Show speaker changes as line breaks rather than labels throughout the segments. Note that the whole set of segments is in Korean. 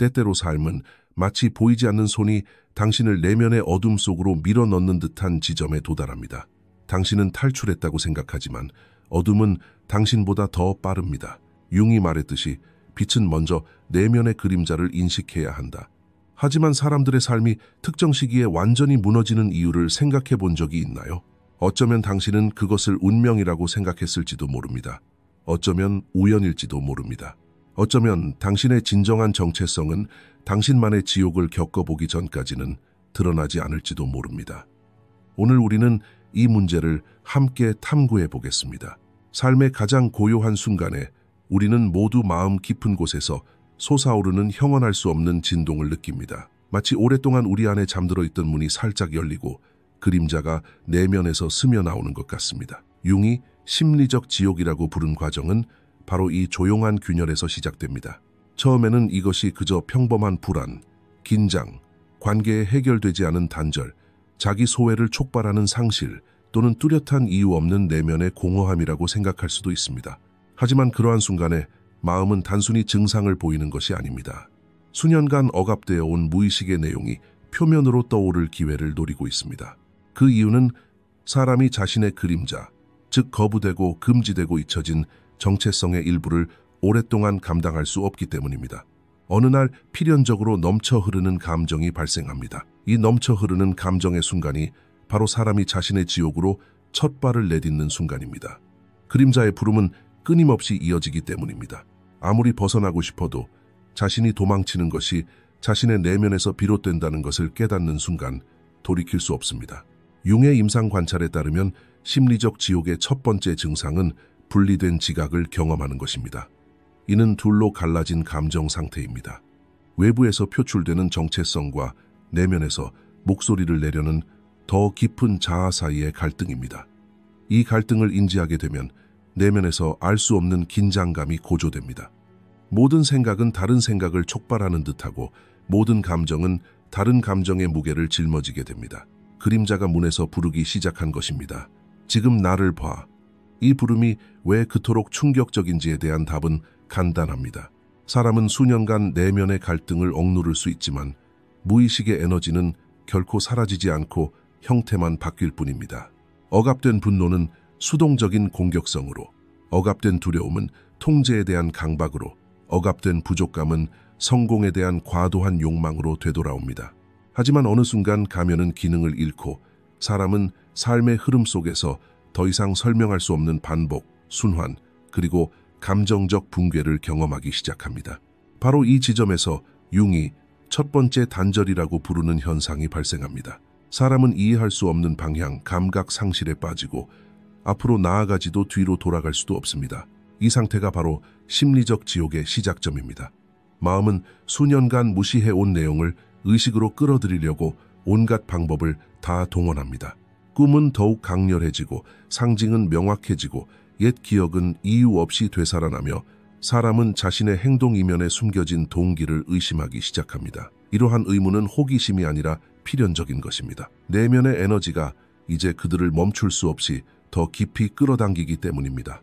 때때로 삶은 마치 보이지 않는 손이 당신을 내면의 어둠 속으로 밀어넣는 듯한 지점에 도달합니다. 당신은 탈출했다고 생각하지만 어둠은 당신보다 더 빠릅니다. 융이 말했듯이 빛은 먼저 내면의 그림자를 인식해야 한다. 하지만 사람들의 삶이 특정 시기에 완전히 무너지는 이유를 생각해 본 적이 있나요? 어쩌면 당신은 그것을 운명이라고 생각했을지도 모릅니다. 어쩌면 우연일지도 모릅니다. 어쩌면 당신의 진정한 정체성은 당신만의 지옥을 겪어보기 전까지는 드러나지 않을지도 모릅니다. 오늘 우리는 이 문제를 함께 탐구해 보겠습니다. 삶의 가장 고요한 순간에 우리는 모두 마음 깊은 곳에서 솟아오르는 형언할 수 없는 진동을 느낍니다. 마치 오랫동안 우리 안에 잠들어 있던 문이 살짝 열리고 그림자가 내면에서 스며 나오는 것 같습니다. 융이 심리적 지옥이라고 부른 과정은 바로 이 조용한 균열에서 시작됩니다. 처음에는 이것이 그저 평범한 불안, 긴장, 관계에 해결되지 않은 단절, 자기 소외를 촉발하는 상실 또는 뚜렷한 이유 없는 내면의 공허함이라고 생각할 수도 있습니다. 하지만 그러한 순간에 마음은 단순히 증상을 보이는 것이 아닙니다. 수년간 억압되어 온 무의식의 내용이 표면으로 떠오를 기회를 노리고 있습니다. 그 이유는 사람이 자신의 그림자, 즉 거부되고 금지되고 잊혀진 정체성의 일부를 오랫동안 감당할 수 없기 때문입니다. 어느 날 필연적으로 넘쳐 흐르는 감정이 발생합니다. 이 넘쳐 흐르는 감정의 순간이 바로 사람이 자신의 지옥으로 첫 발을 내딛는 순간입니다. 그림자의 부름은 끊임없이 이어지기 때문입니다. 아무리 벗어나고 싶어도 자신이 도망치는 것이 자신의 내면에서 비롯된다는 것을 깨닫는 순간 돌이킬 수 없습니다. 융의 임상 관찰에 따르면 심리적 지옥의 첫 번째 증상은 분리된 지각을 경험하는 것입니다. 이는 둘로 갈라진 감정 상태입니다. 외부에서 표출되는 정체성과 내면에서 목소리를 내려는 더 깊은 자아 사이의 갈등입니다. 이 갈등을 인지하게 되면 내면에서 알 수 없는 긴장감이 고조됩니다. 모든 생각은 다른 생각을 촉발하는 듯하고 모든 감정은 다른 감정의 무게를 짊어지게 됩니다. 그림자가 문에서 부르기 시작한 것입니다. 지금 나를 봐. 이 부름이 왜 그토록 충격적인지에 대한 답은 간단합니다. 사람은 수년간 내면의 갈등을 억누를 수 있지만 무의식의 에너지는 결코 사라지지 않고 형태만 바뀔 뿐입니다. 억압된 분노는 수동적인 공격성으로, 억압된 두려움은 통제에 대한 강박으로, 억압된 부족감은 성공에 대한 과도한 욕망으로 되돌아옵니다. 하지만 어느 순간 가면은 기능을 잃고 사람은 삶의 흐름 속에서 더 이상 설명할 수 없는 반복, 순환, 그리고 감정적 붕괴를 경험하기 시작합니다. 바로 이 지점에서 융이 첫 번째 단절이라고 부르는 현상이 발생합니다. 사람은 이해할 수 없는 방향, 감각 상실에 빠지고 앞으로 나아가지도 뒤로 돌아갈 수도 없습니다. 이 상태가 바로 심리적 지옥의 시작점입니다. 마음은 수년간 무시해온 내용을 의식으로 끌어들이려고 온갖 방법을 다 동원합니다. 꿈은 더욱 강렬해지고 상징은 명확해지고 옛 기억은 이유 없이 되살아나며 사람은 자신의 행동 이면에 숨겨진 동기를 의심하기 시작합니다. 이러한 의문은 호기심이 아니라 필연적인 것입니다. 내면의 에너지가 이제 그들을 멈출 수 없이 더 깊이 끌어당기기 때문입니다.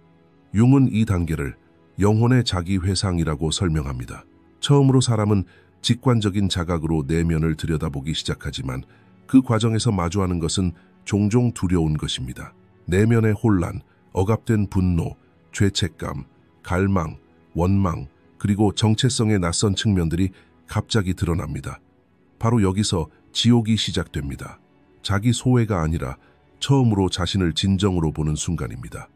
융은 이 단계를 영혼의 자기 회상이라고 설명합니다. 처음으로 사람은 직관적인 자각으로 내면을 들여다보기 시작하지만 그 과정에서 마주하는 것은 종종 두려운 것입니다. 내면의 혼란, 억압된 분노, 죄책감, 갈망, 원망, 그리고 정체성의 낯선 측면들이 갑자기 드러납니다. 바로 여기서 지옥이 시작됩니다. 자기 소외가 아니라 처음으로 자신을 진정으로 보는 순간입니다.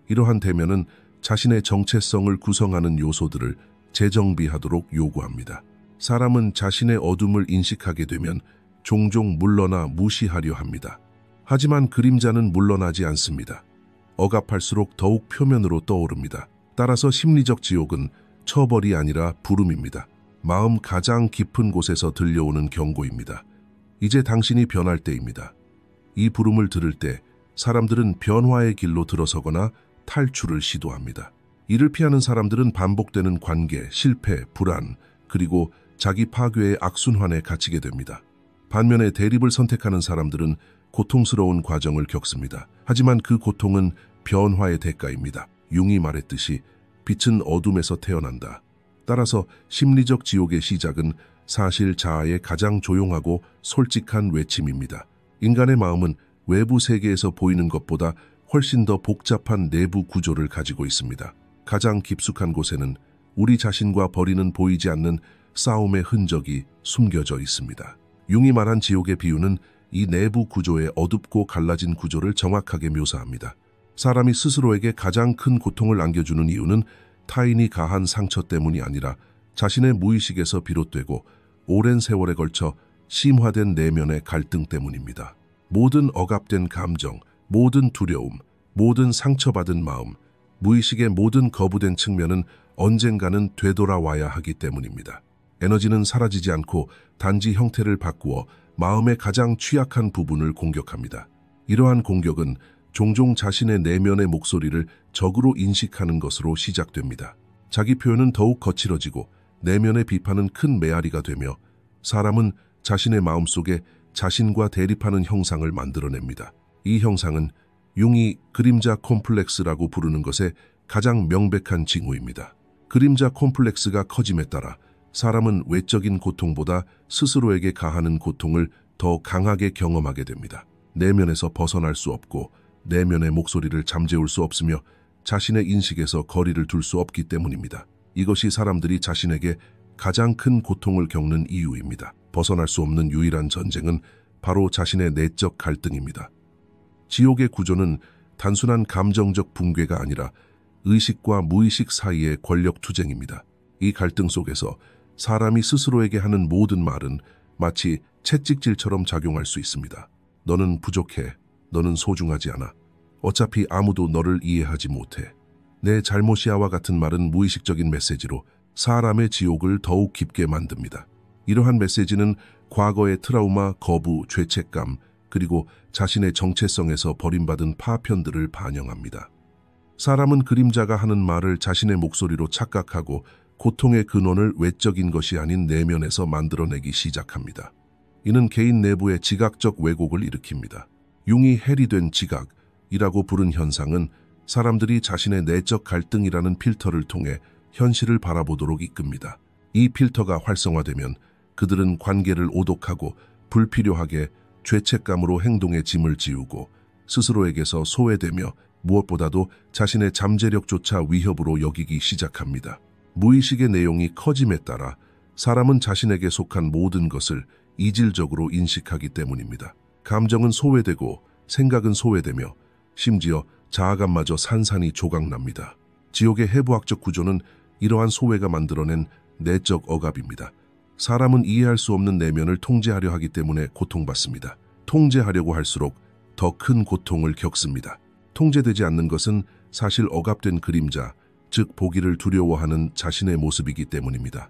이러한 대면은 자신의 정체성을 구성하는 요소들을 재정비하도록 요구합니다. 사람은 자신의 어둠을 인식하게 되면 종종 물러나 무시하려 합니다. 하지만 그림자는 물러나지 않습니다. 억압할수록 더욱 표면으로 떠오릅니다. 따라서 심리적 지옥은 처벌이 아니라 부름입니다. 마음 가장 깊은 곳에서 들려오는 경고입니다. 이제 당신이 변할 때입니다. 이 부름을 들을 때 사람들은 변화의 길로 들어서거나 탈출을 시도합니다. 이를 피하는 사람들은 반복되는 관계, 실패, 불안, 그리고 자기 파괴의 악순환에 갇히게 됩니다. 반면에 대립을 선택하는 사람들은 고통스러운 과정을 겪습니다. 하지만 그 고통은 변화의 대가입니다. 융이 말했듯이 빛은 어둠에서 태어난다. 따라서 심리적 지옥의 시작은 사실 자아의 가장 조용하고 솔직한 외침입니다. 인간의 마음은 외부 세계에서 보이는 것보다 훨씬 더 복잡한 내부 구조를 가지고 있습니다. 가장 깊숙한 곳에는 우리 자신과 벌이는 보이지 않는 싸움의 흔적이 숨겨져 있습니다. 융이 말한 지옥의 비유는 이 내부 구조의 어둡고 갈라진 구조를 정확하게 묘사합니다. 사람이 스스로에게 가장 큰 고통을 안겨주는 이유는 타인이 가한 상처 때문이 아니라 자신의 무의식에서 비롯되고 오랜 세월에 걸쳐 심화된 내면의 갈등 때문입니다. 모든 억압된 감정, 모든 두려움, 모든 상처받은 마음, 무의식의 모든 거부된 측면은 언젠가는 되돌아와야 하기 때문입니다. 에너지는 사라지지 않고 단지 형태를 바꾸어 마음의 가장 취약한 부분을 공격합니다. 이러한 공격은 종종 자신의 내면의 목소리를 적으로 인식하는 것으로 시작됩니다. 자기 표현은 더욱 거칠어지고 내면의 비판은 큰 메아리가 되며 사람은 자신의 마음속에 자신과 대립하는 형상을 만들어냅니다. 이 형상은 융이 그림자 콤플렉스라고 부르는 것의 가장 명백한 징후입니다. 그림자 콤플렉스가 커짐에 따라 사람은 외적인 고통보다 스스로에게 가하는 고통을 더 강하게 경험하게 됩니다. 내면에서 벗어날 수 없고 내면의 목소리를 잠재울 수 없으며 자신의 인식에서 거리를 둘 수 없기 때문입니다. 이것이 사람들이 자신에게 가장 큰 고통을 겪는 이유입니다. 벗어날 수 없는 유일한 전쟁은 바로 자신의 내적 갈등입니다. 지옥의 구조는 단순한 감정적 붕괴가 아니라 의식과 무의식 사이의 권력 투쟁입니다. 이 갈등 속에서 사람이 스스로에게 하는 모든 말은 마치 채찍질처럼 작용할 수 있습니다. 너는 부족해. 너는 소중하지 않아. 어차피 아무도 너를 이해하지 못해. 내 잘못이야와 같은 말은 무의식적인 메시지로 사람의 지옥을 더욱 깊게 만듭니다. 이러한 메시지는 과거의 트라우마, 거부, 죄책감, 그리고 자신의 정체성에서 버림받은 파편들을 반영합니다. 사람은 그림자가 하는 말을 자신의 목소리로 착각하고 고통의 근원을 외적인 것이 아닌 내면에서 만들어내기 시작합니다. 이는 개인 내부의 지각적 왜곡을 일으킵니다. 융이 해리된 지각이라고 부른 현상은 사람들이 자신의 내적 갈등이라는 필터를 통해 현실을 바라보도록 이끕니다. 이 필터가 활성화되면 그들은 관계를 오독하고 불필요하게 죄책감으로 행동의 짐을 지우고 스스로에게서 소외되며 무엇보다도 자신의 잠재력조차 위협으로 여기기 시작합니다. 무의식의 내용이 커짐에 따라 사람은 자신에게 속한 모든 것을 이질적으로 인식하기 때문입니다. 감정은 소외되고 생각은 소외되며 심지어 자아감마저 산산이 조각납니다. 지옥의 해부학적 구조는 이러한 소외가 만들어낸 내적 억압입니다. 사람은 이해할 수 없는 내면을 통제하려 하기 때문에 고통받습니다. 통제하려고 할수록 더 큰 고통을 겪습니다. 통제되지 않는 것은 사실 억압된 그림자, 즉 보기를 두려워하는 자신의 모습이기 때문입니다.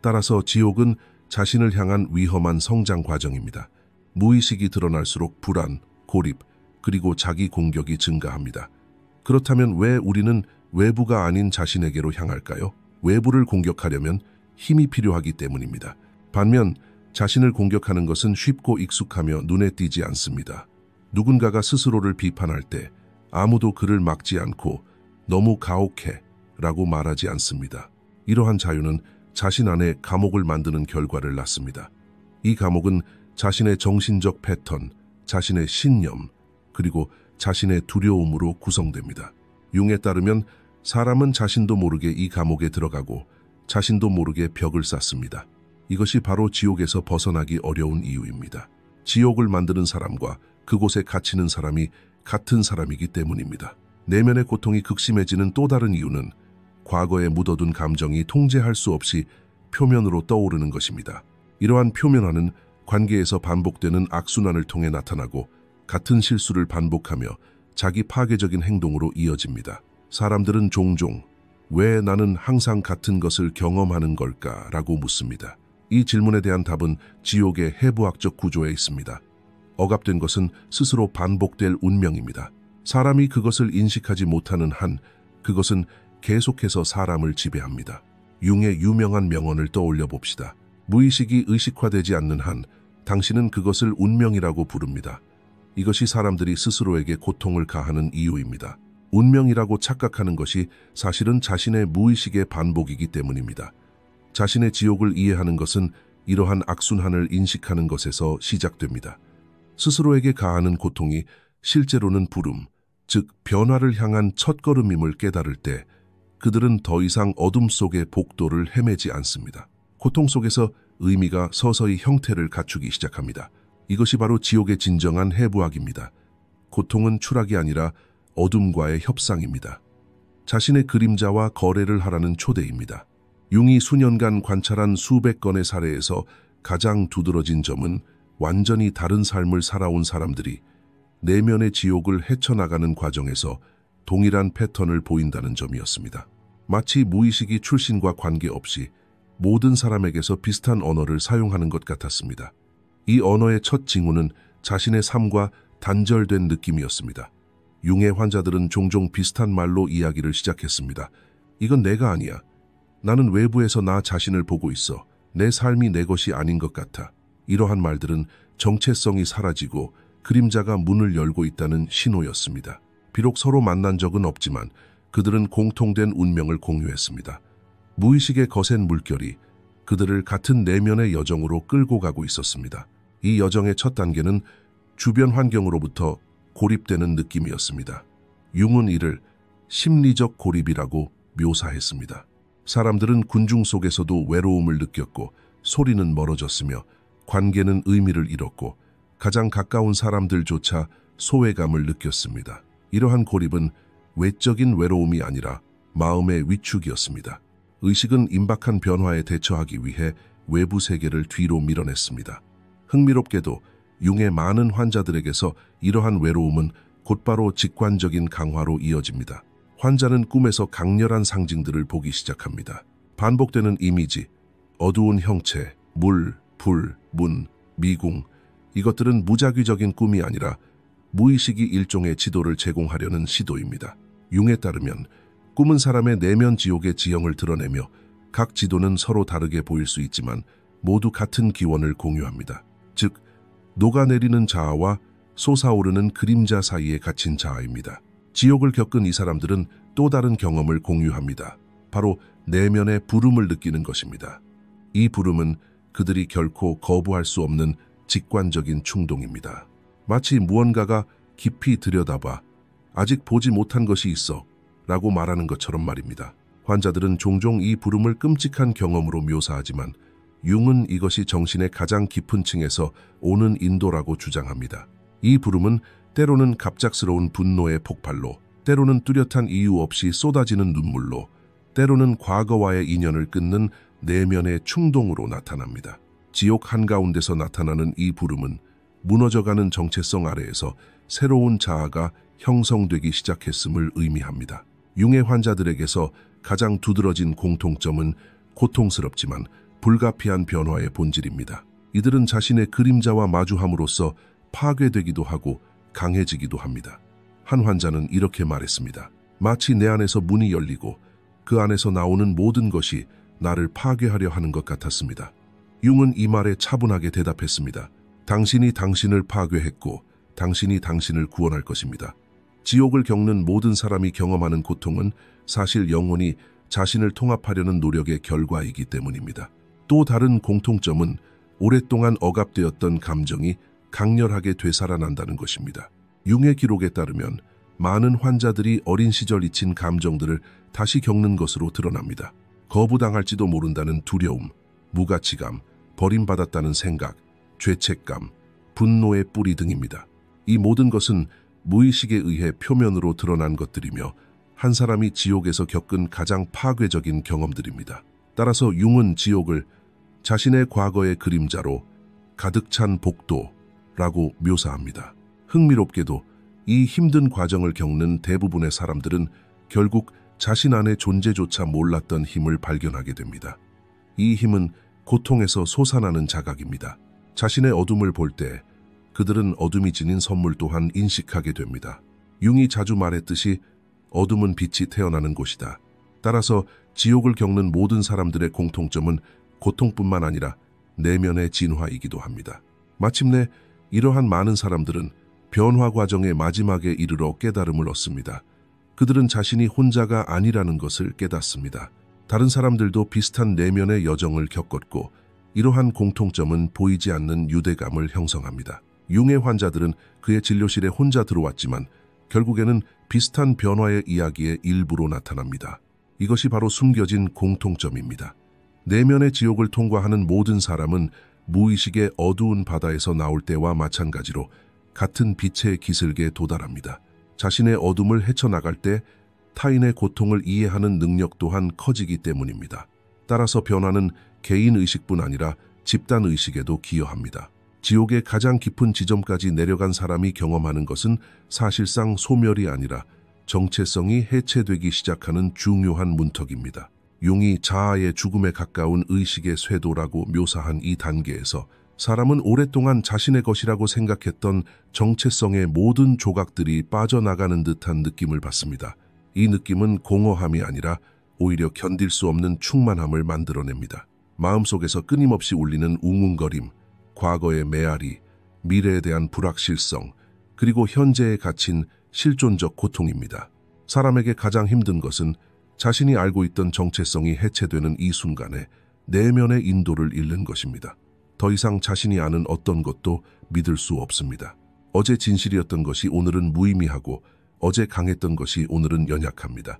따라서 지옥은 자신을 향한 위험한 성장 과정입니다. 무의식이 드러날수록 불안, 고립, 그리고 자기 공격이 증가합니다. 그렇다면 왜 우리는 외부가 아닌 자신에게로 향할까요? 외부를 공격하려면 힘이 필요하기 때문입니다. 반면 자신을 공격하는 것은 쉽고 익숙하며 눈에 띄지 않습니다. 누군가가 스스로를 비판할 때 아무도 그를 막지 않고 너무 가혹해 라고 말하지 않습니다. 이러한 자유는 자신 안에 감옥을 만드는 결과를 낳습니다. 이 감옥은 자신의 정신적 패턴, 자신의 신념, 그리고 자신의 두려움으로 구성됩니다. 융에 따르면 사람은 자신도 모르게 이 감옥에 들어가고 자신도 모르게 벽을 쌓습니다. 이것이 바로 지옥에서 벗어나기 어려운 이유입니다. 지옥을 만드는 사람과 그곳에 갇히는 사람이 같은 사람이기 때문입니다. 내면의 고통이 극심해지는 또 다른 이유는 과거에 묻어둔 감정이 통제할 수 없이 표면으로 떠오르는 것입니다. 이러한 표면화는 관계에서 반복되는 악순환을 통해 나타나고 같은 실수를 반복하며 자기 파괴적인 행동으로 이어집니다. 사람들은 종종 왜 나는 항상 같은 것을 경험하는 걸까? 라고 묻습니다. 이 질문에 대한 답은 지옥의 해부학적 구조에 있습니다. 억압된 것은 스스로 반복될 운명입니다. 사람이 그것을 인식하지 못하는 한 그것은 계속해서 사람을 지배합니다. 융의 유명한 명언을 떠올려 봅시다. 무의식이 의식화되지 않는 한 당신은 그것을 운명이라고 부릅니다. 이것이 사람들이 스스로에게 고통을 가하는 이유입니다. 운명이라고 착각하는 것이 사실은 자신의 무의식의 반복이기 때문입니다. 자신의 지옥을 이해하는 것은 이러한 악순환을 인식하는 것에서 시작됩니다. 스스로에게 가하는 고통이 실제로는 부름, 즉 변화를 향한 첫걸음임을 깨달을 때 그들은 더 이상 어둠 속의 복도를 헤매지 않습니다. 고통 속에서 의미가 서서히 형태를 갖추기 시작합니다. 이것이 바로 지옥의 진정한 해부학입니다. 고통은 추락이 아니라 어둠과의 협상입니다. 자신의 그림자와 거래를 하라는 초대입니다. 융이 수년간 관찰한 수백 건의 사례에서 가장 두드러진 점은 완전히 다른 삶을 살아온 사람들이 내면의 지옥을 헤쳐나가는 과정에서 동일한 패턴을 보인다는 점이었습니다. 마치 무의식이 출신과 관계없이 모든 사람에게서 비슷한 언어를 사용하는 것 같았습니다. 이 언어의 첫 징후는 자신의 삶과 단절된 느낌이었습니다. 융의 환자들은 종종 비슷한 말로 이야기를 시작했습니다. 이건 내가 아니야. 나는 외부에서 나 자신을 보고 있어. 내 삶이 내 것이 아닌 것 같아. 이러한 말들은 정체성이 사라지고 그림자가 문을 열고 있다는 신호였습니다. 비록 서로 만난 적은 없지만 그들은 공통된 운명을 공유했습니다. 무의식의 거센 물결이 그들을 같은 내면의 여정으로 끌고 가고 있었습니다. 이 여정의 첫 단계는 주변 환경으로부터 고립되는 느낌이었습니다. 융은 이를 심리적 고립이라고 묘사했습니다. 사람들은 군중 속에서도 외로움을 느꼈고 소리는 멀어졌으며 관계는 의미를 잃었고 가장 가까운 사람들조차 소외감을 느꼈습니다. 이러한 고립은 외적인 외로움이 아니라 마음의 위축이었습니다. 의식은 임박한 변화에 대처하기 위해 외부 세계를 뒤로 밀어냈습니다. 흥미롭게도 융의 많은 환자들에게서 이러한 외로움은 곧바로 직관적인 강화로 이어집니다. 환자는 꿈에서 강렬한 상징들을 보기 시작합니다. 반복되는 이미지, 어두운 형체, 물, 불, 문, 미궁, 이것들은 무작위적인 꿈이 아니라 무의식이 일종의 지도를 제공하려는 시도입니다. 융에 따르면 꿈은 사람의 내면 지옥의 지형을 드러내며 각 지도는 서로 다르게 보일 수 있지만 모두 같은 기원을 공유합니다. 즉, 녹아내리는 자아와 솟아오르는 그림자 사이에 갇힌 자아입니다. 지옥을 겪은 이 사람들은 또 다른 경험을 공유합니다. 바로 내면의 부름을 느끼는 것입니다. 이 부름은 그들이 결코 거부할 수 없는 직관적인 충동입니다. 마치 무언가가 깊이 들여다봐 아직 보지 못한 것이 있어 라고 말하는 것처럼 말입니다. 환자들은 종종 이 부름을 끔찍한 경험으로 묘사하지만 융은 이것이 정신의 가장 깊은 층에서 오는 인도라고 주장합니다. 이 부름은 때로는 갑작스러운 분노의 폭발로, 때로는 뚜렷한 이유 없이 쏟아지는 눈물로, 때로는 과거와의 인연을 끊는 내면의 충동으로 나타납니다. 지옥 한가운데서 나타나는 이 부름은 무너져가는 정체성 아래에서 새로운 자아가 형성되기 시작했음을 의미합니다. 융의 환자들에게서 가장 두드러진 공통점은 고통스럽지만 불가피한 변화의 본질입니다. 이들은 자신의 그림자와 마주함으로써 파괴되기도 하고 강해지기도 합니다. 한 환자는 이렇게 말했습니다. 마치 내 안에서 문이 열리고 그 안에서 나오는 모든 것이 나를 파괴하려 하는 것 같았습니다. 융은 이 말에 차분하게 대답했습니다. 당신이 당신을 파괴했고 당신이 당신을 구원할 것입니다. 지옥을 겪는 모든 사람이 경험하는 고통은 사실 영혼이 자신을 통합하려는 노력의 결과이기 때문입니다. 또 다른 공통점은 오랫동안 억압되었던 감정이 강렬하게 되살아난다는 것입니다. 융의 기록에 따르면 많은 환자들이 어린 시절 잊힌 감정들을 다시 겪는 것으로 드러납니다. 거부당할지도 모른다는 두려움, 무가치감, 버림받았다는 생각, 죄책감, 분노의 뿌리 등입니다. 이 모든 것은 무의식에 의해 표면으로 드러난 것들이며 한 사람이 지옥에서 겪은 가장 파괴적인 경험들입니다. 따라서 융은 지옥을 자신의 과거의 그림자로 가득 찬 복도라고 묘사합니다. 흥미롭게도 이 힘든 과정을 겪는 대부분의 사람들은 결국 자신 안의 존재조차 몰랐던 힘을 발견하게 됩니다. 이 힘은 고통에서 솟아나는 자각입니다. 자신의 어둠을 볼 때 그들은 어둠이 지닌 선물 또한 인식하게 됩니다. 융이 자주 말했듯이 어둠은 빛이 태어나는 곳이다. 따라서 지옥을 겪는 모든 사람들의 공통점은 고통뿐만 아니라 내면의 진화이기도 합니다. 마침내 이러한 많은 사람들은 변화 과정의 마지막에 이르러 깨달음을 얻습니다. 그들은 자신이 혼자가 아니라는 것을 깨닫습니다. 다른 사람들도 비슷한 내면의 여정을 겪었고 이러한 공통점은 보이지 않는 유대감을 형성합니다. 융의 환자들은 그의 진료실에 혼자 들어왔지만 결국에는 비슷한 변화의 이야기의 일부로 나타납니다. 이것이 바로 숨겨진 공통점입니다. 내면의 지옥을 통과하는 모든 사람은 무의식의 어두운 바다에서 나올 때와 마찬가지로 같은 빛의 기슭에 도달합니다. 자신의 어둠을 헤쳐나갈 때 타인의 고통을 이해하는 능력 또한 커지기 때문입니다. 따라서 변화는 개인의식뿐 아니라 집단의식에도 기여합니다. 지옥의 가장 깊은 지점까지 내려간 사람이 경험하는 것은 사실상 소멸이 아니라 정체성이 해체되기 시작하는 중요한 문턱입니다. 융이 자아의 죽음에 가까운 의식의 쇄도라고 묘사한 이 단계에서 사람은 오랫동안 자신의 것이라고 생각했던 정체성의 모든 조각들이 빠져나가는 듯한 느낌을 받습니다. 이 느낌은 공허함이 아니라 오히려 견딜 수 없는 충만함을 만들어냅니다. 마음속에서 끊임없이 울리는 웅웅거림, 과거의 메아리, 미래에 대한 불확실성, 그리고 현재에 갇힌 실존적 고통입니다. 사람에게 가장 힘든 것은 자신이 알고 있던 정체성이 해체되는 이 순간에 내면의 인도를 잃는 것입니다. 더 이상 자신이 아는 어떤 것도 믿을 수 없습니다. 어제 진실이었던 것이 오늘은 무의미하고 어제 강했던 것이 오늘은 연약합니다.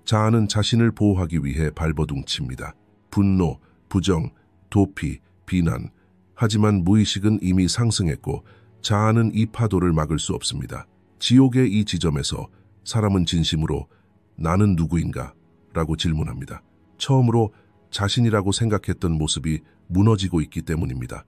자아는 자신을 보호하기 위해 발버둥칩니다. 분노, 부정, 도피, 비난. 하지만 무의식은 이미 상승했고 자아는 이 파도를 막을 수 없습니다. 지옥의 이 지점에서 사람은 진심으로 나는 누구인가? 라고 질문합니다. 처음으로 자신이라고 생각했던 모습이 무너지고 있기 때문입니다.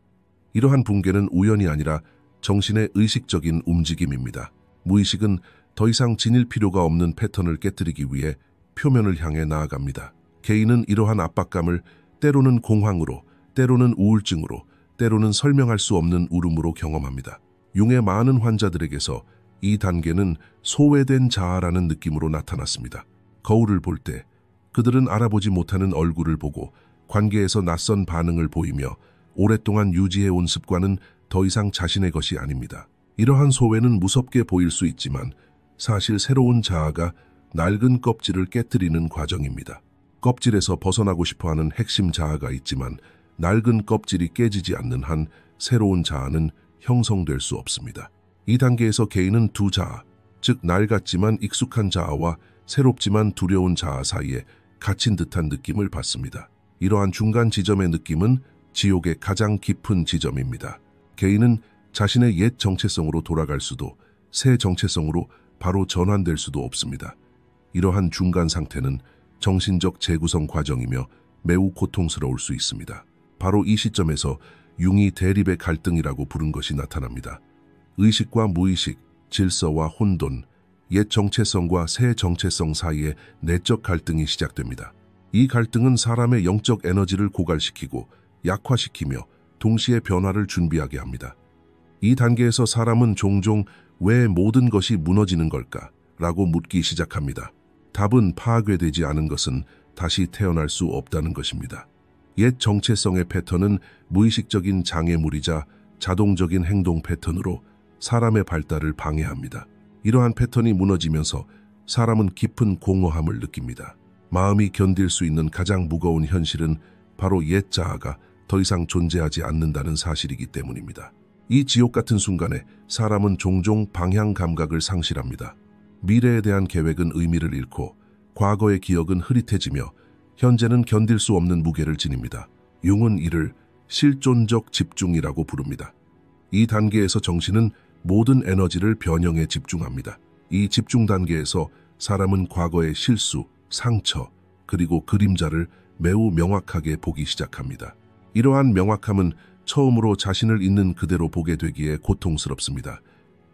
이러한 붕괴는 우연이 아니라 정신의 의식적인 움직임입니다. 무의식은 더 이상 지닐 필요가 없는 패턴을 깨뜨리기 위해 표면을 향해 나아갑니다. 개인은 이러한 압박감을 때로는 공황으로, 때로는 우울증으로, 때로는 설명할 수 없는 울음으로 경험합니다. 융의 많은 환자들에게서 이 단계는 소외된 자아라는 느낌으로 나타났습니다. 거울을 볼 때 그들은 알아보지 못하는 얼굴을 보고 관계에서 낯선 반응을 보이며 오랫동안 유지해온 습관은 더 이상 자신의 것이 아닙니다. 이러한 소외는 무섭게 보일 수 있지만 사실 새로운 자아가 낡은 껍질을 깨뜨리는 과정입니다. 껍질에서 벗어나고 싶어하는 핵심 자아가 있지만 낡은 껍질이 깨지지 않는 한 새로운 자아는 형성될 수 없습니다. 이 단계에서 개인은 두 자아, 즉 낡았지만 익숙한 자아와 새롭지만 두려운 자아 사이에 갇힌 듯한 느낌을 받습니다. 이러한 중간 지점의 느낌은 지옥의 가장 깊은 지점입니다. 개인은 자신의 옛 정체성으로 돌아갈 수도 새 정체성으로 바로 전환될 수도 없습니다. 이러한 중간 상태는 정신적 재구성 과정이며 매우 고통스러울 수 있습니다. 바로 이 시점에서 융이 대립의 갈등이라고 부른 것이 나타납니다. 의식과 무의식, 질서와 혼돈, 옛 정체성과 새 정체성 사이에 내적 갈등이 시작됩니다. 이 갈등은 사람의 영적 에너지를 고갈시키고 약화시키며 동시에 변화를 준비하게 합니다. 이 단계에서 사람은 종종 왜 모든 것이 무너지는 걸까? 라고 묻기 시작합니다. 답은 파괴되지 않은 것은 다시 태어날 수 없다는 것입니다. 옛 정체성의 패턴은 무의식적인 장애물이자 자동적인 행동 패턴으로 사람의 발달을 방해합니다. 이러한 패턴이 무너지면서 사람은 깊은 공허함을 느낍니다. 마음이 견딜 수 있는 가장 무거운 현실은 바로 옛 자아가 더 이상 존재하지 않는다는 사실이기 때문입니다. 이 지옥 같은 순간에 사람은 종종 방향 감각을 상실합니다. 미래에 대한 계획은 의미를 잃고 과거의 기억은 흐릿해지며 현재는 견딜 수 없는 무게를 지닙니다. 융은 이를 실존적 집중이라고 부릅니다. 이 단계에서 정신은 모든 에너지를 변형에 집중합니다. 이 집중 단계에서 사람은 과거의 실수, 상처, 그리고 그림자를 매우 명확하게 보기 시작합니다. 이러한 명확함은 처음으로 자신을 있는 그대로 보게 되기에 고통스럽습니다.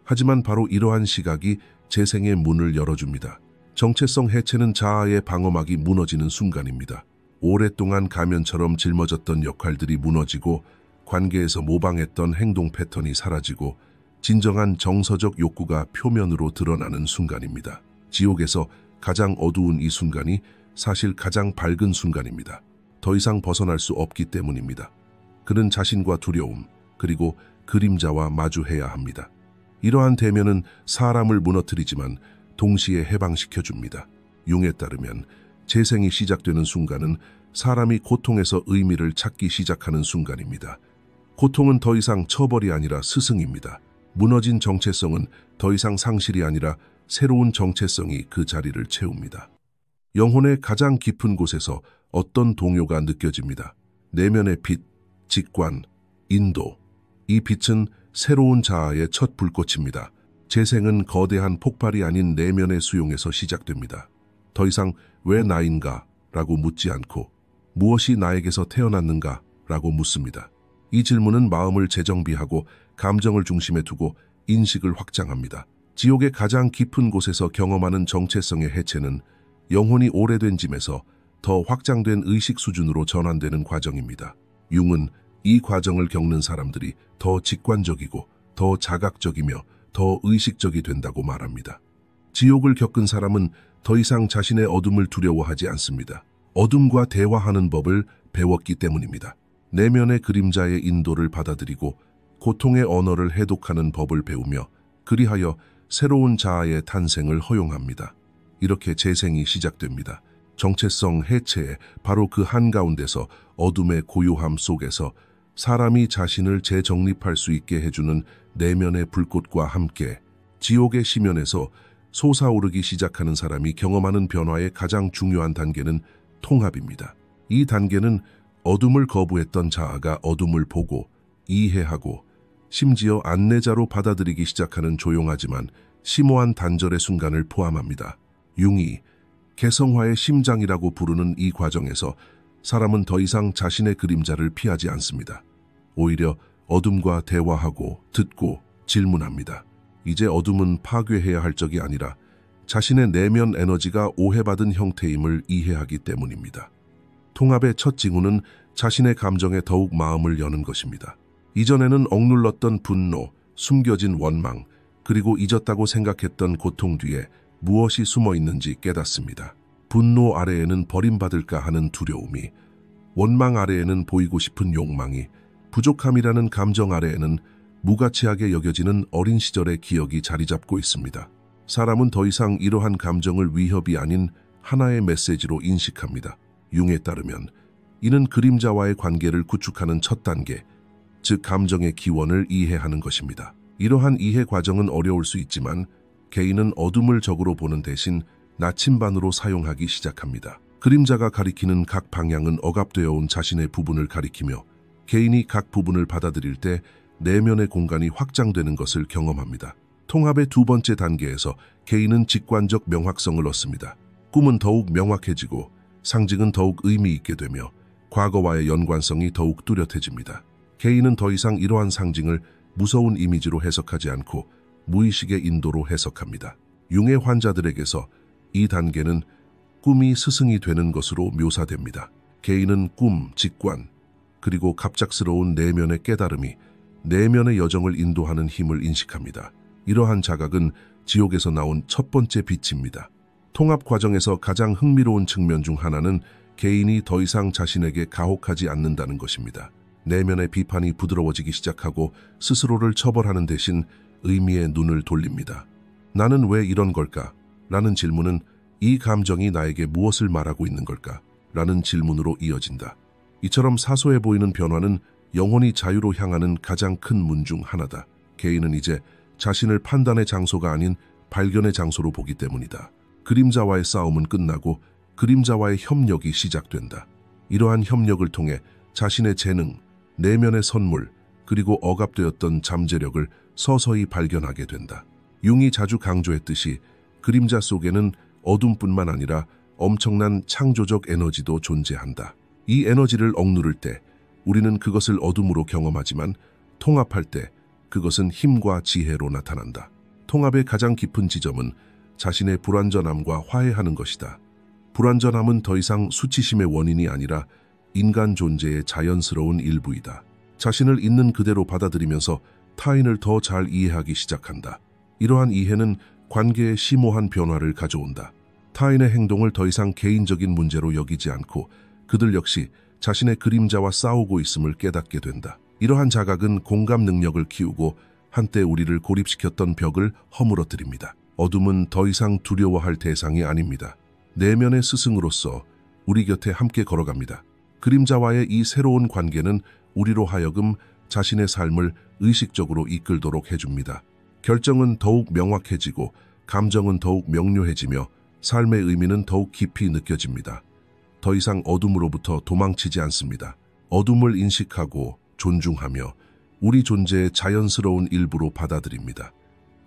하지만 바로 이러한 시각이 재생의 문을 열어줍니다. 정체성 해체는 자아의 방어막이 무너지는 순간입니다. 오랫동안 가면처럼 짊어졌던 역할들이 무너지고 관계에서 모방했던 행동 패턴이 사라지고 진정한 정서적 욕구가 표면으로 드러나는 순간입니다. 지옥에서 가장 어두운 이 순간이 사실 가장 밝은 순간입니다. 더 이상 벗어날 수 없기 때문입니다. 그는 자신과 두려움, 그리고 그림자와 마주해야 합니다. 이러한 대면은 사람을 무너뜨리지만 동시에 해방시켜줍니다. 융에 따르면 재생이 시작되는 순간은 사람이 고통에서 의미를 찾기 시작하는 순간입니다. 고통은 더 이상 처벌이 아니라 스승입니다. 무너진 정체성은 더 이상 상실이 아니라 새로운 정체성이 그 자리를 채웁니다. 영혼의 가장 깊은 곳에서 어떤 동요가 느껴집니다. 내면의 빛, 직관, 인도. 이 빛은 새로운 자아의 첫 불꽃입니다. 재생은 거대한 폭발이 아닌 내면의 수용에서 시작됩니다. 더 이상 왜 나인가? 라고 묻지 않고 무엇이 나에게서 태어났는가? 라고 묻습니다. 이 질문은 마음을 재정비하고 감정을 중심에 두고 인식을 확장합니다. 지옥의 가장 깊은 곳에서 경험하는 정체성의 해체는 영혼이 오래된 짐에서 더 확장된 의식 수준으로 전환되는 과정입니다. 융은 이 과정을 겪는 사람들이 더 직관적이고 더 자각적이며 더 의식적이 된다고 말합니다. 지옥을 겪은 사람은 더 이상 자신의 어둠을 두려워하지 않습니다. 어둠과 대화하는 법을 배웠기 때문입니다. 내면의 그림자의 인도를 받아들이고 고통의 언어를 해독하는 법을 배우며 그리하여 새로운 자아의 탄생을 허용합니다. 이렇게 재생이 시작됩니다. 정체성 해체에 바로 그 한가운데서 어둠의 고요함 속에서 사람이 자신을 재정립할 수 있게 해주는 내면의 불꽃과 함께 지옥의 심연에서 솟아오르기 시작하는 사람이 경험하는 변화의 가장 중요한 단계는 통합입니다. 이 단계는 어둠을 거부했던 자아가 어둠을 보고 이해하고 심지어 안내자로 받아들이기 시작하는 조용하지만 심오한 단절의 순간을 포함합니다. 융이 개성화의 심장이라고 부르는 이 과정에서 사람은 더 이상 자신의 그림자를 피하지 않습니다. 오히려 어둠과 대화하고 듣고 질문합니다. 이제 어둠은 파괴해야 할 적이 아니라 자신의 내면 에너지가 오해받은 형태임을 이해하기 때문입니다. 통합의 첫 징후는 자신의 감정에 더욱 마음을 여는 것입니다. 이전에는 억눌렀던 분노, 숨겨진 원망, 그리고 잊었다고 생각했던 고통 뒤에 무엇이 숨어 있는지 깨닫습니다. 분노 아래에는 버림받을까 하는 두려움이, 원망 아래에는 보이고 싶은 욕망이, 부족함이라는 감정 아래에는 무가치하게 여겨지는 어린 시절의 기억이 자리 잡고 있습니다. 사람은 더 이상 이러한 감정을 위협이 아닌 하나의 메시지로 인식합니다. 융에 따르면 이는 그림자와의 관계를 구축하는 첫 단계, 즉 감정의 기원을 이해하는 것입니다. 이러한 이해 과정은 어려울 수 있지만 개인은 어둠을 적으로 보는 대신 나침반으로 사용하기 시작합니다. 그림자가 가리키는 각 방향은 억압되어 온 자신의 부분을 가리키며 개인이 각 부분을 받아들일 때 내면의 공간이 확장되는 것을 경험합니다. 통합의 두 번째 단계에서 개인은 직관적 명확성을 얻습니다. 꿈은 더욱 명확해지고 상징은 더욱 의미 있게 되며 과거와의 연관성이 더욱 뚜렷해집니다. 개인은 더 이상 이러한 상징을 무서운 이미지로 해석하지 않고 무의식의 인도로 해석합니다. 융의 환자들에게서 이 단계는 꿈이 스승이 되는 것으로 묘사됩니다. 개인은 꿈, 직관, 그리고 갑작스러운 내면의 깨달음이 내면의 여정을 인도하는 힘을 인식합니다. 이러한 자각은 지옥에서 나온 첫 번째 빛입니다. 통합 과정에서 가장 흥미로운 측면 중 하나는 개인이 더 이상 자신에게 가혹하지 않는다는 것입니다. 내면의 비판이 부드러워지기 시작하고 스스로를 처벌하는 대신 의미의 눈을 돌립니다. 나는 왜 이런 걸까? 라는 질문은 이 감정이 나에게 무엇을 말하고 있는 걸까? 라는 질문으로 이어진다. 이처럼 사소해 보이는 변화는 영혼이 자유로 향하는 가장 큰 문 중 하나다. 개인은 이제 자신을 판단의 장소가 아닌 발견의 장소로 보기 때문이다. 그림자와의 싸움은 끝나고 그림자와의 협력이 시작된다. 이러한 협력을 통해 자신의 재능, 내면의 선물, 그리고 억압되었던 잠재력을 서서히 발견하게 된다. 융이 자주 강조했듯이 그림자 속에는 어둠뿐만 아니라 엄청난 창조적 에너지도 존재한다. 이 에너지를 억누를 때 우리는 그것을 어둠으로 경험하지만 통합할 때 그것은 힘과 지혜로 나타난다. 통합의 가장 깊은 지점은 자신의 불완전함과 화해하는 것이다. 불완전함은 더 이상 수치심의 원인이 아니라 인간 존재의 자연스러운 일부이다. 자신을 있는 그대로 받아들이면서 타인을 더 잘 이해하기 시작한다. 이러한 이해는 관계의 심오한 변화를 가져온다. 타인의 행동을 더 이상 개인적인 문제로 여기지 않고 그들 역시 자신의 그림자와 싸우고 있음을 깨닫게 된다. 이러한 자각은 공감 능력을 키우고 한때 우리를 고립시켰던 벽을 허물어뜨립니다. 어둠은 더 이상 두려워할 대상이 아닙니다. 내면의 스승으로서 우리 곁에 함께 걸어갑니다. 그림자와의 이 새로운 관계는 우리로 하여금 자신의 삶을 의식적으로 이끌도록 해줍니다. 결정은 더욱 명확해지고 감정은 더욱 명료해지며 삶의 의미는 더욱 깊이 느껴집니다. 더 이상 어둠으로부터 도망치지 않습니다. 어둠을 인식하고 존중하며 우리 존재의 자연스러운 일부로 받아들입니다.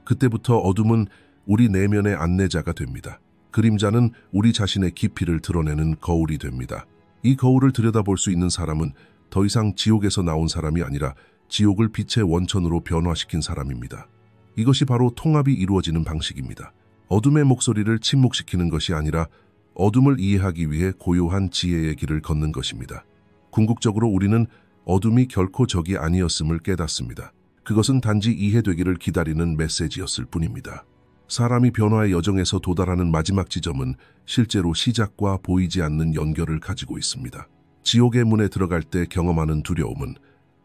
그때부터 어둠은 우리 내면의 안내자가 됩니다. 그림자는 우리 자신의 깊이를 드러내는 거울이 됩니다. 이 거울을 들여다볼 수 있는 사람은 더 이상 지옥에서 나온 사람이 아니라 지옥을 빛의 원천으로 변화시킨 사람입니다. 이것이 바로 통합이 이루어지는 방식입니다. 어둠의 목소리를 침묵시키는 것이 아니라 어둠을 이해하기 위해 고요한 지혜의 길을 걷는 것입니다. 궁극적으로 우리는 어둠이 결코 적이 아니었음을 깨닫습니다. 그것은 단지 이해되기를 기다리는 메시지였을 뿐입니다. 사람이 변화의 여정에서 도달하는 마지막 지점은 실제로 시작과 보이지 않는 연결을 가지고 있습니다. 지옥의 문에 들어갈 때 경험하는 두려움은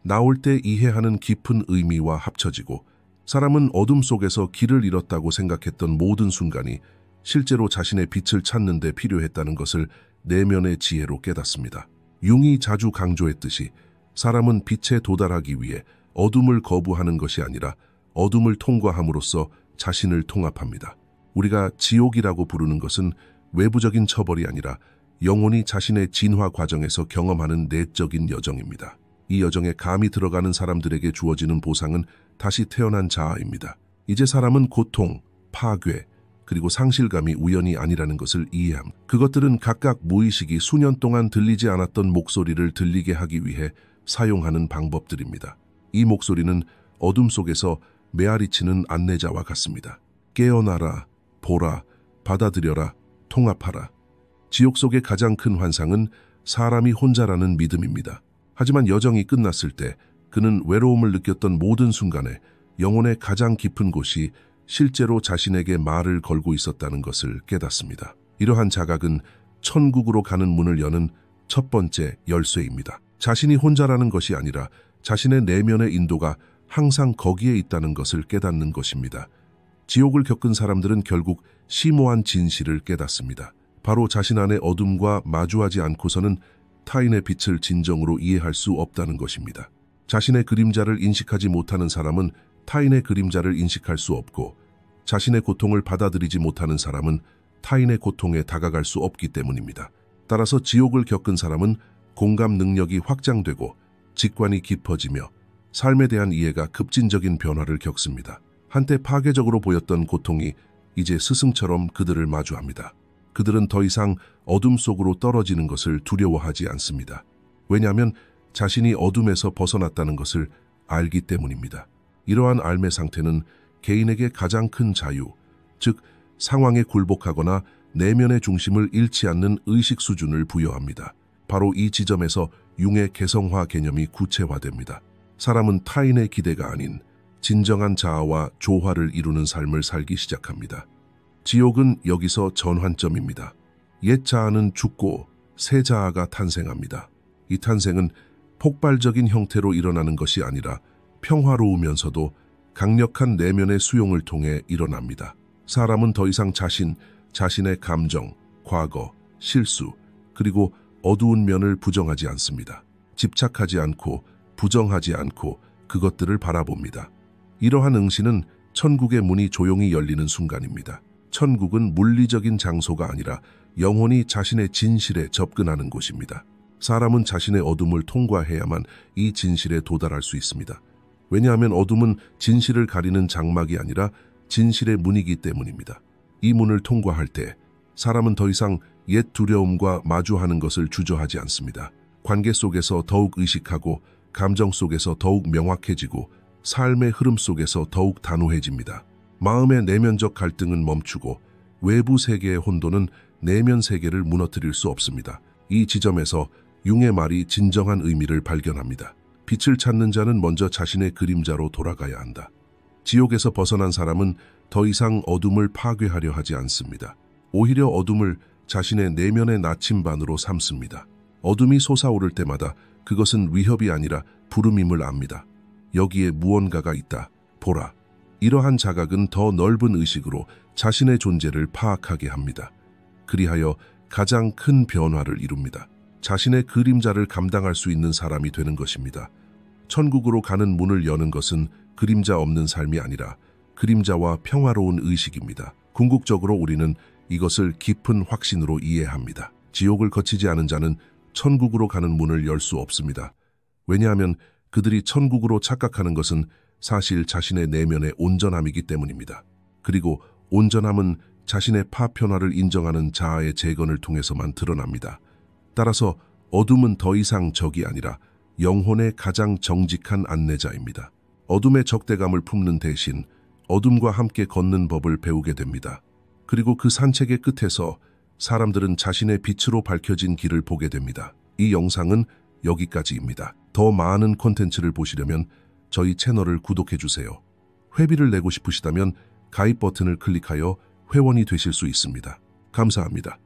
나올 때 이해하는 깊은 의미와 합쳐지고, 사람은 어둠 속에서 길을 잃었다고 생각했던 모든 순간이 실제로 자신의 빛을 찾는 데 필요했다는 것을 내면의 지혜로 깨닫습니다. 융이 자주 강조했듯이 사람은 빛에 도달하기 위해 어둠을 거부하는 것이 아니라 어둠을 통과함으로써 자신을 통합합니다. 우리가 지옥이라고 부르는 것은 외부적인 처벌이 아니라 영혼이 자신의 진화 과정에서 경험하는 내적인 여정입니다. 이 여정에 감히 들어가는 사람들에게 주어지는 보상은 다시 태어난 자아입니다. 이제 사람은 고통, 파괴, 그리고 상실감이 우연이 아니라는 것을 이해함. 그것들은 각각 무의식이 수년 동안 들리지 않았던 목소리를 들리게 하기 위해 사용하는 방법들입니다. 이 목소리는 어둠 속에서 메아리치는 안내자와 같습니다. 깨어나라, 보라, 받아들여라, 통합하라. 지옥 속의 가장 큰 환상은 사람이 혼자라는 믿음입니다. 하지만 여정이 끝났을 때 그는 외로움을 느꼈던 모든 순간에 영혼의 가장 깊은 곳이 실제로 자신에게 말을 걸고 있었다는 것을 깨닫습니다. 이러한 자각은 천국으로 가는 문을 여는 첫 번째 열쇠입니다. 자신이 혼자라는 것이 아니라 자신의 내면의 인도가 항상 거기에 있다는 것을 깨닫는 것입니다. 지옥을 겪은 사람들은 결국 심오한 진실을 깨닫습니다. 바로 자신 안의 어둠과 마주하지 않고서는 타인의 빛을 진정으로 이해할 수 없다는 것입니다. 자신의 그림자를 인식하지 못하는 사람은 타인의 그림자를 인식할 수 없고, 자신의 고통을 받아들이지 못하는 사람은 타인의 고통에 다가갈 수 없기 때문입니다. 따라서 지옥을 겪은 사람은 공감 능력이 확장되고 직관이 깊어지며 삶에 대한 이해가 급진적인 변화를 겪습니다. 한때 파괴적으로 보였던 고통이 이제 스승처럼 그들을 마주합니다. 그들은 더 이상 어둠 속으로 떨어지는 것을 두려워하지 않습니다. 왜냐하면 자신이 어둠에서 벗어났다는 것을 알기 때문입니다. 이러한 알매 상태는 개인에게 가장 큰 자유, 즉 상황에 굴복하거나 내면의 중심을 잃지 않는 의식 수준을 부여합니다. 바로 이 지점에서 융의 개성화 개념이 구체화됩니다. 사람은 타인의 기대가 아닌 진정한 자아와 조화를 이루는 삶을 살기 시작합니다. 지옥은 여기서 전환점입니다. 옛 자아는 죽고 새 자아가 탄생합니다. 이 탄생은 폭발적인 형태로 일어나는 것이 아니라 평화로우면서도 강력한 내면의 수용을 통해 일어납니다. 사람은 더 이상 자신의 감정, 과거, 실수, 그리고 어두운 면을 부정하지 않습니다. 집착하지 않고 부정하지 않고 그것들을 바라봅니다. 이러한 응시는 천국의 문이 조용히 열리는 순간입니다. 천국은 물리적인 장소가 아니라 영혼이 자신의 진실에 접근하는 곳입니다. 사람은 자신의 어둠을 통과해야만 이 진실에 도달할 수 있습니다. 왜냐하면 어둠은 진실을 가리는 장막이 아니라 진실의 문이기 때문입니다. 이 문을 통과할 때 사람은 더 이상 옛 두려움과 마주하는 것을 주저하지 않습니다. 관계 속에서 더욱 의식하고 감정 속에서 더욱 명확해지고 삶의 흐름 속에서 더욱 단호해집니다. 마음의 내면적 갈등은 멈추고 외부 세계의 혼돈은 내면 세계를 무너뜨릴 수 없습니다. 이 지점에서 융의 말이 진정한 의미를 발견합니다. 빛을 찾는 자는 먼저 자신의 그림자로 돌아가야 한다. 지옥에서 벗어난 사람은 더 이상 어둠을 파괴하려 하지 않습니다. 오히려 어둠을 자신의 내면의 나침반으로 삼습니다. 어둠이 솟아오를 때마다 그것은 위협이 아니라 부름임을 압니다. 여기에 무언가가 있다. 보라. 이러한 자각은 더 넓은 의식으로 자신의 존재를 파악하게 합니다. 그리하여 가장 큰 변화를 이룹니다. 자신의 그림자를 감당할 수 있는 사람이 되는 것입니다. 천국으로 가는 문을 여는 것은 그림자 없는 삶이 아니라 그림자와 평화로운 의식입니다. 궁극적으로 우리는 이것을 깊은 확신으로 이해합니다. 지옥을 거치지 않은 자는 천국으로 가는 문을 열 수 없습니다. 왜냐하면 그들이 천국으로 착각하는 것은 사실 자신의 내면의 온전함이기 때문입니다. 그리고 온전함은 자신의 파편화를 인정하는 자아의 재건을 통해서만 드러납니다. 따라서 어둠은 더 이상 적이 아니라 영혼의 가장 정직한 안내자입니다. 어둠의 적대감을 품는 대신 어둠과 함께 걷는 법을 배우게 됩니다. 그리고 그 산책의 끝에서 사람들은 자신의 빛으로 밝혀진 길을 보게 됩니다. 이 영상은 여기까지입니다. 더 많은 콘텐츠를 보시려면 저희 채널을 구독해주세요. 회비를 내고 싶으시다면 가입 버튼을 클릭하여 회원이 되실 수 있습니다. 감사합니다.